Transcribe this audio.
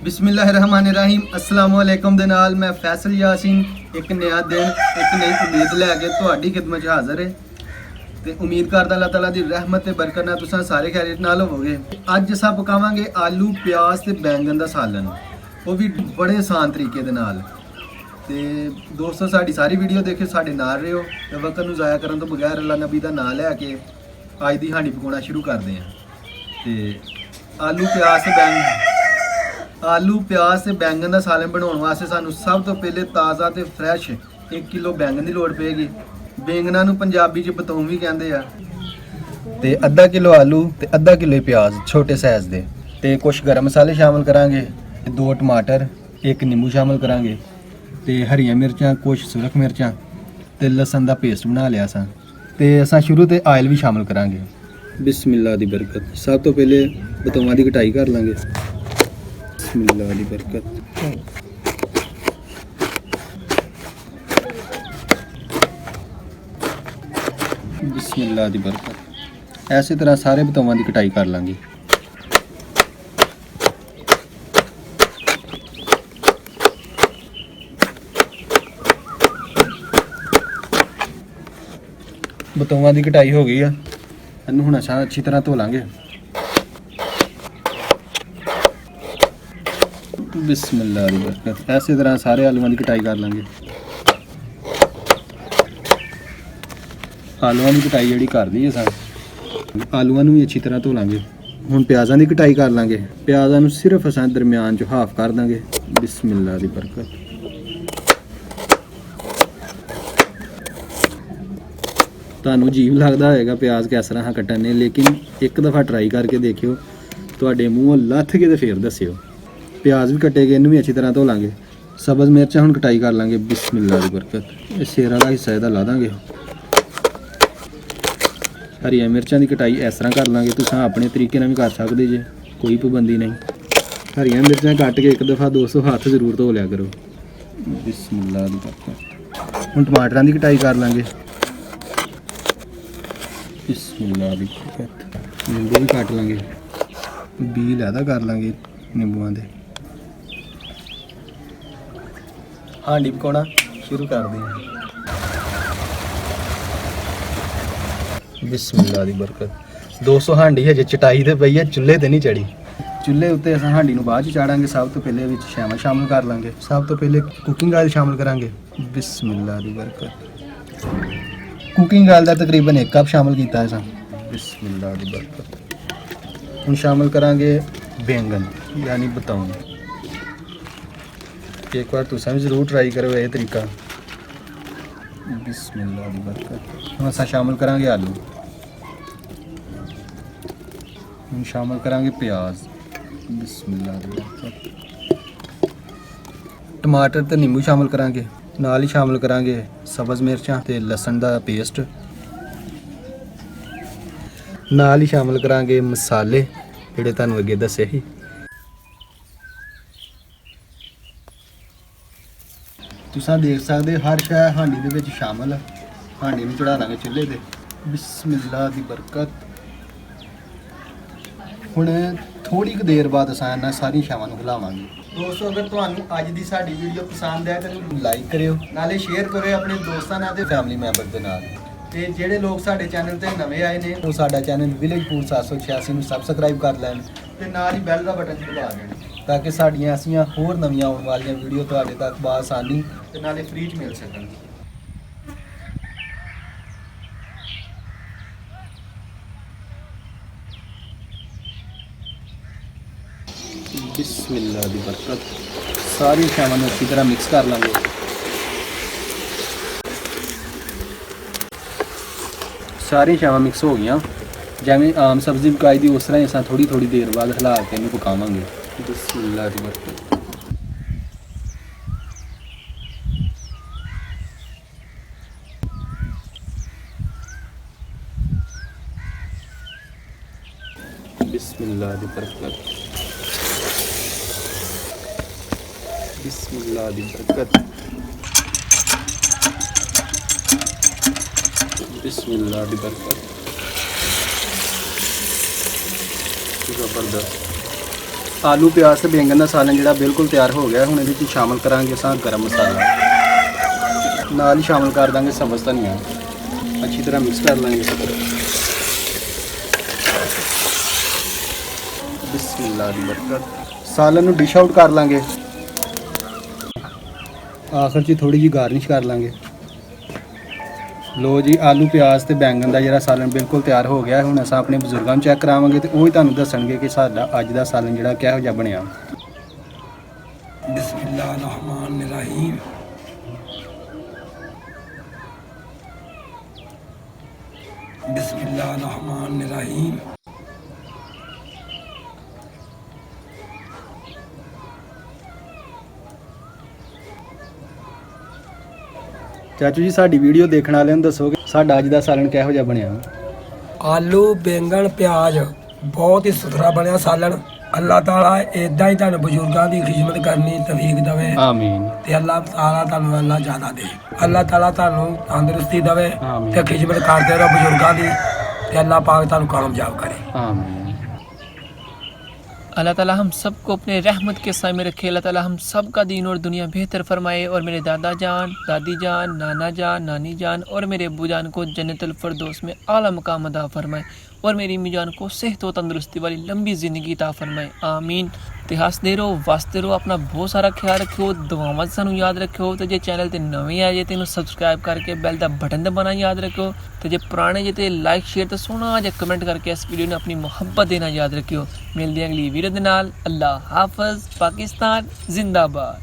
बिस्मिल्लाहिर्रहमानिर्रहीम अस्सलाम वालेकुम दे नाल मैं फैसल यासीन एक नया दिन एक नई उम्मीद लैके तुहाडी खिदमत च हाज़र है ते उम्मीद करदा अल्लाह ताला दी रहमत ते बरकत नाल तुसां सारे खैरियत नाल होवोगे। अज असां पकावांगे आलू प्याज ते बैंगन दा सालन, वो भी बड़े आसान तरीके दे नाल। ते दोस्तों साडी सारी वीडियो देखियो, साडे नाल रहियो ते वक्त नूं ज़ाया करन तो बगैर अल्लाह नबी दा नाम लैके अज दी हांडी पकाउणा शुरू करदे हां। ते आलू प्याज ते बैंगन का सालन बनाने वास्ते सानू सब तो पहले ताज़ा ते फ्रैश 1 किलो बैंगन की लोड़ पेगी। बैंगना नू पंजाबी च बतौं भी कहते हैं। ते अद्धा किलो आलू ते अद्धा किलो प्याज छोटे साइज़ दे ते कुछ गर्म मसाले शामिल करांगे, 2 टमाटर, 1 नींबू शामिल करांगे ते हरियां मिर्चां, कुछ सुरख मिर्चां ते लसन दा पेस्ट बना लिया असां। ते असां शुरू ते आयल भी शामिल करांगे। बिस्मिल्लाह दी बरकत। सब तो पहले बतौआं दी कटाई कर लांगे। बिस्मिल्लाह दी बरकत। बिस्मिल्लाह दी बरकत। ऐसे तरह सारे बतौआं दी कटाई कर लांगे। बतौआं दी कटाई हो गई है, इनू हुण असां अच्छी तरह धो लांगे। बिस्मिल्लाह दी बरकत। ऐसे तरह सारे आलूआं की कटाई कर लांगे। आलूआं की कटाई जिहड़ी कर दी असां, आलूआं नूं भी अच्छी तरह धो लांगे। हुण प्याज़ां की कटाई कर लांगे। प्याज़ां नूं सिर्फ असां दरम्यान चों हाफ कर दांगे। बिस्मिल्लाह दी बरकत। तुहानूं अजीब लगदा होएगा प्याज किस तरह कट्टने, लेकिन एक दफ़ा ट्राई करके देखियो, तुहाडे मूँहों लथ के ते फिर दस्सियो। प्याज भी कट्टे गए, इनू भी अच्छी तरह धो लांगे। सब्ज़ मिर्चां हुण कटाई कर लांगे। बिस्मिल्लाह दी बरकत। ये सिर वाला हिस्सा इहदा ला दांगे। हरियां मिर्चां की कटाई इस तरह कर लांगे। तुसां अपने तरीके नाल भी कर सकदे जे, कोई पाबंदी नहीं। हरियां मिर्चां कट के एक दफ़ा दोस्तों हाथ जरूर धो लिया करो। बिस्मिल्लाह दी बरकत। हुण टमाटरां की कटाई कर लांगे। बिस्मिल्लाह दी बरकत। नींबू भी कट लांगे, बी लैदा कर लांगे नींबूआं दे। हांडी पकाउणा शुरू कर दें। बिस्मिल्लाह दी बरकत। दोस्तों हांडी हजे चटाई ते पई है, चुल्हे ते नहीं चढ़ी। चुल्हे उत्ते असां हांडी नूं बाद च चाड़ांगे। सब तो पहले विच शैमा शामिल कर लांगे। सब तो पहले कुकिंग ऑयल शामिल करांगे। बिस्मिल्लाह दी बरकत। कुकिंग ऑयल का तकरीबन 1 कप शामिल किया है। बिस्मिल्लाह दी बरकत। हुण शामिल करांगे बैंगन यानी बतौं। एक बार तुसां भी जरूर ट्राई करो ये तरीका। बिस्मिल्लाह दी बरकत। हुण असां शामिल करांगे आलू। हुण शामिल करांगे प्याज। बिस्मिल्लाह दी बरकत। टमाटर ते नींबू शामिल करांगे। नाल ही शामिल करांगे सब्ज़ मिर्चां ते लसन दा पेस्ट। नाल ही शामिल करांगे मसाले जिहड़े तुहानूं अगे दस्से ही। तुसां देख सकदे हर शै हांडी दे विच शामिल। हांडी नूं चढ़ा लांगे चुल्हे ते। बिस्मिल्लाह दी बरकत। हुण थोड़ी क देर बाद असां इन्हां सारी शैवां नूं हिलावांगे। दोस्तों अगर तुहानूं अज दी साडी वीडियो पसंद आए तो लाइक करियो, नाले शेयर करियो अपने दोस्तां नाल ते फैमिली मैंबर दे नाल। ते ਜਿਹੜੇ लोग साडे चैनल ते नਵੇਂ आए ने ਉਹ ਸਾਡਾ ਚੈਨਲ ਵਿਲੇਜ ਫੂਡ 786 ਨੂੰ ਸਬਸਕ੍ਰਾਈਬ ਕਰ ਲੈਣ ਤੇ ਨਾਲ ਹੀ ਬੈਲ ਦਾ ਬਟਨ ਦਬਾ ਦੇਣ ਤਾਂ ਕਿ ਸਾਡੀਆਂ ਐਸੀਆਂ ਹੋਰ ਨਵੀਆਂ ਆਉਣ ਵਾਲੀਆਂ ਵੀਡੀਓ ਤੁਹਾਡੇ ਤੱਕ ਬਾਸਾਨੀ ਤੇ ਨਾਲੇ ਫ੍ਰੀ ਚ ਮਿਲ ਸਕਣ। बिस्मिल्लाह दी बरकत। सारी शैवां नूं अच्छी तरह मिक्स कर लांगे। सारी शैवां मिक्स हो गई, जिवें आम सब्जी पकाई दी उस तरह ही असां थोड़ी थोड़ी देर बाद हिला के इन्हूं पकावांगे। बिस्मिल्लाह दी बरकत। बिस्मिल्लाह दी बरकत। बिस्मिल्लाह दी बरकत। बिस्मिल्लाह दी बरकत। ज़बरदस्त। ਆਲੂ ਪਿਆਜ਼ ਤੇ ਬੈਂਗਣ ਦਾ ਸਾਲਨ ਜਿਹੜਾ ਬਿਲਕੁਲ ਤਿਆਰ ਹੋ ਗਿਆ। ਹੁਣ ਇਹਦੇ ਵਿੱਚ ਸ਼ਾਮਲ ਕਰਾਂਗੇ ਅਸਾਂ ਗਰਮ ਮਸਾਲਾ, ਨਾਲ ਹੀ ਸ਼ਾਮਲ ਕਰ ਦਾਂਗੇ ਸਬਜ਼ ਧਨੀਆ। ਅੱਛੀ ਤਰ੍ਹਾਂ ਮਿਕਸ ਕਰ ਲਾਂਗੇ। ਬਿਸਮਿਲ੍ਲਾਹ ਦੀ ਬਰਕਤ। ਸਾਲਨ ਨੂੰ ਡਿਸ਼ ਆਊਟ ਕਰ ਲਾਂਗੇ। ਆਖਰ 'ਚ ਥੋੜੀ ਜਿਹੀ ਗਾਰਨਿਸ਼ ਕਰ ਲਾਂਗੇ। ਲੋ ਜੀ, ਆਲੂ ਪਿਆਜ਼ ਤੇ ਬੈਂਗਣ ਦਾ ਜਿਹੜਾ ਸਾਲਨ ਬਿਲਕੁਲ ਤਿਆਰ ਹੋ ਗਿਆ। ਹੁਣ ਅਸਾਂ ਆਪਣੇ ਬਜ਼ੁਰਗਾਂ ਨੂੰ ਚੈੱਕ ਕਰਾਵਾਂਗੇ ਤੇ ਉਹ ਹੀ ਤੁਹਾਨੂੰ ਦੱਸਣਗੇ ਕਿ ਸਾਡਾ ਅੱਜ ਦਾ ਸਾਲਨ ਜਿਹੜਾ ਕਿਹੋ ਜਿਹਾ ਬਣਿਆ। ਬਿਸਮਿਲ੍ਲਾਹਿਰ ਰਹਿਮਾਨਿਰ ਰਹੀਮ। ਬਿਸਮਿਲ੍ਲਾਹਿਰ ਰਹਿਮਾਨਿਰ ਰਹੀਮ। ਚਾਚੂ ਜੀ, ਸਾਡੀ ਵੀਡੀਓ ਦੇਖਣ ਵਾਲਿਆਂ ਨੂੰ ਦੱਸੋ ਕਿ ਸਾਡਾ ਅੱਜ ਦਾ ਸਾਲਨ ਕਿਹੋ ਜਿਹਾ ਬਣਿਆ। ਆਲੂ ਬੈਂਗਣ ਪਿਆਜ਼ ਬਹੁਤ ਹੀ ਸੁਥਰਾ ਬਣਿਆ ਸਾਲਣ। ਅੱਲਾਹ ਤਾਲਾ ਇਦਾਂ ਹੀ ਤੁਹਾਨੂੰ ਬਜ਼ੁਰਗਾਂ ਦੀ ਖਿਦਮਤ ਕਰਨੀ ਤੌਫੀਕ ਦੇਵੇ। ਆਮੀਨ। ਤੇ ਅੱਲਾਹ ਤਾਲਾ ਤੁਹਾਨੂੰ ਅੱਲਾਹ ਜ਼ਿਆਦਾ ਦੇ। ਅੱਲਾਹ ਤਾਲਾ ਤੁਹਾਨੂੰ ਤੰਦਰੁਸਤੀ ਦੇਵੇ ਆਮੀਨ। ਤੇ ਖਿਦਮਤ ਕਰਦੇ ਰਹੋ ਬਜ਼ੁਰਗਾਂ ਦੀ ਤੇ ਅੱਲਾਹ ਪਾਕ ਤੁਹਾਨੂੰ ਕਾਮਯਾਬ ਕਰੇ। ਆਮੀਨ। अल्लाह ताला हम सबको अपने रहमत के साए में रखे। अल्लाह ताला हम सब का दीन और दुनिया बेहतर फरमाए और मेरे दादा जान, दादी जान, नाना जान, नानी जान और मेरे अब्बू जान को जन्नतुल फिरदौस में आला मकाम अता फरमाए और मेरी अम्मी जान को सेहत व तंदुरुस्ती वाली लंबी ज़िंदगी अता फरमाए। आमीन। ते हसदे रहो, वसदे रहो, अपना बहुत सारा ख्याल रखियो, दुआवां सानू याद रखियो। ते जे चैनल ते नवे आए जे तेनू सबसक्राइब करके बैल दा बटन दबाना याद रखियो। ते जे पुराने जे ते लाइक शेयर ते सोहना जे कमेंट करके इस वीडियो ने अपनी मुहब्बत देना याद रखियो। मिलदे अगली वीडियो दे नाल। अल्लाह हाफिज़। पाकिस्तान जिंदाबाद।